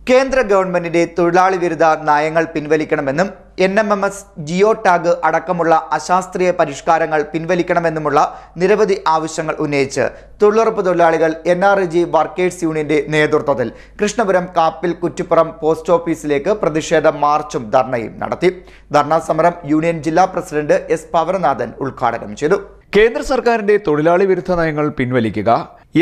കേന്ദ്ര ഗവൺമെന്റിന്റെ തൊഴിലാളി വിരുദ്ധ നയങ്ങൾ പിൻവലിക്കണമെന്നും NMMS ജിയോ ടാഗ് അടക്കമുള്ള അശാസ്ത്രീയ പരിഷ്കാരങ്ങൾ പിൻവലിക്കണമെന്നുമുള്ള നിരവധി ആവശ്യങ്ങൾ ഉന്നയിച്ച് തൊഴിലുറപ്പ് തൊഴിലാളികൾ NREG വർക്കേഴ്സ് യൂണിയന്റെ നേതൃത്വത്തിൽ കൃഷ്ണപുരം കാപ്പിൽ കുറ്റിപ്പുറം പോസ്റ്റ് ഓഫീസിലേക്ക് പ്രതിഷേധ മാർച്ചും ധർണയും നടത്തി. ധർണാ സമരം യൂണിയൻ ജില്ലാ പ്രസിഡന്റ് S. പവനനാഥൻ ഉദ്ഘാടനം ചെയ്തു. കേന്ദ്ര സർക്കാരിന്റെ തൊഴിലാളി വിരുദ്ധ നയങ്ങൾ പിൻവലിക്കുക,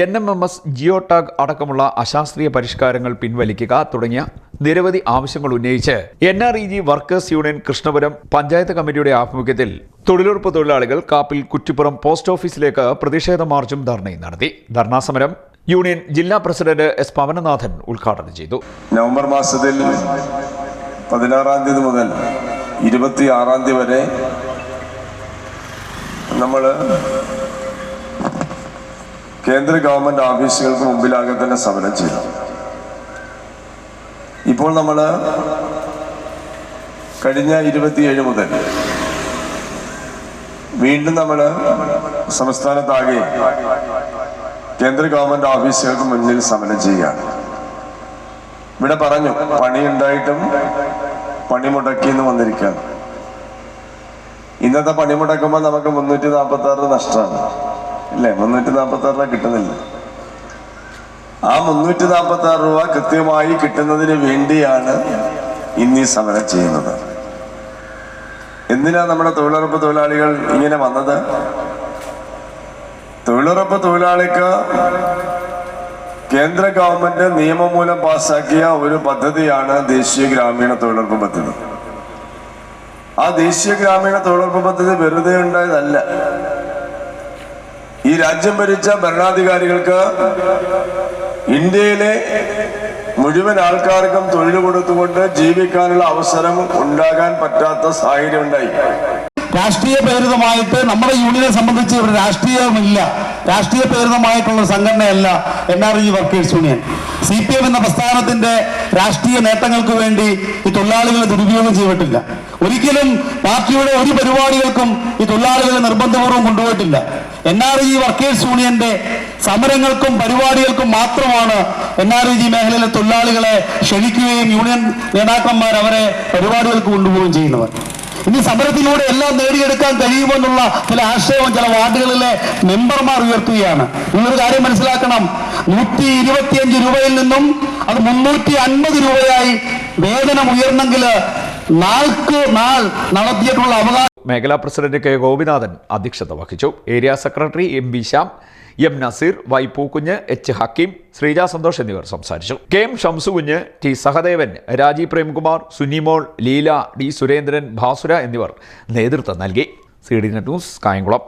NMMS ജിയോ ടാഗ് അടക്കമുള്ള അശാസ്ത്രീയ പരിഷ്കാരങ്ങൾ പിൻവലിക്കുക തുടങ്ങിയ നിരവധി ആവശ്യങ്ങൾ ഉന്നയിച്ച് NREG workers union Krishnapuram panchayat കമ്മിറ്റിയുടെ ആഭിമുഖ്യത്തിൽ തൊഴിലുറപ്പ് തൊഴിലാളികൾ കാപ്പിൽ കുറ്റിപ്പുറം പോസ്റ്റ് ഓഫീസിലേക്ക് പ്രതിഷേധ മാർച്ചും ധർണയും നടത്തി. ധർണാ സമരം യൂണിയൻ ജില്ലാ പ്രസിഡന്റ് S. പവനനാഥൻ ഉദ്ഘാടനം ചെയ്തു. നവംബർ മാസത്തിൽ 16-ാം തീയതി മുതൽ 26-ാം തീയതി വരെ നമ്മൾ കേന്ദ്ര ഗവൺമെന്റ് ഓഫീസുകൾക്ക് മുമ്പിലാകെ തന്നെ സമരം ചെയ്തു. ഇപ്പോൾ നമ്മൾ കഴിഞ്ഞ 27 മുതൽ വീണ്ടും നമ്മൾ സംസ്ഥാനത്താകെ കേന്ദ്ര ഗവൺമെന്റ് ഓഫീസുകൾക്ക് മുന്നിൽ സമരം ചെയ്യുകയാണ്. ഇവിടെ പറഞ്ഞു, പണിയുണ്ടായിട്ടും പണിമുടക്കിന്ന് വന്നിരിക്കുകയാണ്. ഇന്നത്തെ പണിമുടക്കുമ്പോൾ നമുക്ക് 346 നഷ്ടമാണ്, ഇല്ലേ? 346 കിട്ടുന്നില്ല. ആ 346 രൂപ കൃത്യമായി കിട്ടുന്നതിന് വേണ്ടിയാണ് ഇന്ന് ഈ സമരം ചെയ്യുന്നത്. എന്തിനാ നമ്മുടെ തൊഴിലുറപ്പ് തൊഴിലാളികൾ ഇങ്ങനെ വന്നത്? തൊഴിലുറപ്പ് തൊഴിലാളിക്ക് കേന്ദ്ര ഗവൺമെന്റ് നിയമം മൂലം പാസാക്കിയ ഒരു പദ്ധതിയാണ് ദേശീയ ഗ്രാമീണ തൊഴിലുറപ്പ് പദ്ധതി. ആ ദേശീയ ഗ്രാമീണ തൊഴിലുറപ്പ് പദ്ധതി വെറുതെ ഉണ്ടായതല്ല. ഈ രാജ്യം ഭരിച്ച ഭരണാധികാരികൾക്ക് ഇന്ത്യയിലെ മുഴുവൻ ആൾക്കാർക്കും തൊഴിൽ കൊടുത്തുകൊണ്ട് ജീവിക്കാനുള്ള അവസരം ഉണ്ടാകാൻ പറ്റാത്ത സാഹചര്യം ഉണ്ടായി. രാഷ്ട്രീയ പ്രേരിതമായിട്ട് നമ്മുടെ യൂണിയനെ സംബന്ധിച്ച് ഇവിടെ രാഷ്ട്രീയമില്ല. രാഷ്ട്രീയ പ്രേരിതമായിട്ടുള്ള സംഘടനയല്ല NREG വർക്കേഴ്സ് യൂണിയൻ. CPM എന്ന പ്രസ്ഥാനത്തിന്റെ രാഷ്ട്രീയ നേട്ടങ്ങൾക്ക് വേണ്ടി ഈ തൊഴിലാളികളെ ദുരുപയോഗം ചെയ്തിട്ടില്ല. ഒരിക്കലും പാർട്ടിയുടെ ഒരു പരിപാടികൾക്കും ഈ തൊഴിലാളികളെ നിർബന്ധപൂർവ്വം കൊണ്ടുപോയിട്ടില്ല. NREG വർക്കേഴ്സ് യൂണിയന്റെ സമരങ്ങൾക്കും പരിപാടികൾക്കും മാത്രമാണ് NREG മേഖലയിലെ തൊഴിലാളികളെ ക്ഷണിക്കുകയും യൂണിയൻ നേതാക്കന്മാർ അവരെ പരിപാടികൾക്ക് കൊണ്ടുപോവുകയും ചെയ്യുന്നവർ. ഇനി സമരത്തിലൂടെ എല്ലാം നേടിയെടുക്കാൻ കഴിയുമെന്നുള്ള ചില ആശയവും ചില വാർഡുകളിലെ മെമ്പർമാർ ഉയർത്തുകയാണ്. നിങ്ങളൊരു കാര്യം മനസ്സിലാക്കണം, 125 രൂപയിൽ നിന്നും അത് 350 രൂപയായി വേതനം ഉയർന്നെങ്കിൽ നാൾക്ക് നാൾ നടത്തിയിട്ടുള്ള അവകാശം. മേഖലാ പ്രസിഡന്റ് K. ഗോപിനാഥൻ അധ്യക്ഷത വഹിച്ചു. Area secretary MB Shyam, M. Naseer, Y. Pookunju, H. Hakeem, Sreeja Santhosh എന്നിവർ സംസാരിച്ചു. KM ഷംസുകുഞ്ഞ്, T. Sahadevan, Rajeev Premkumar, Sunimol, Leela, D. Surendran, ഭാസുര എന്നിവർ നേതൃത്വം നൽകി. CDNet news, Kayamkulam.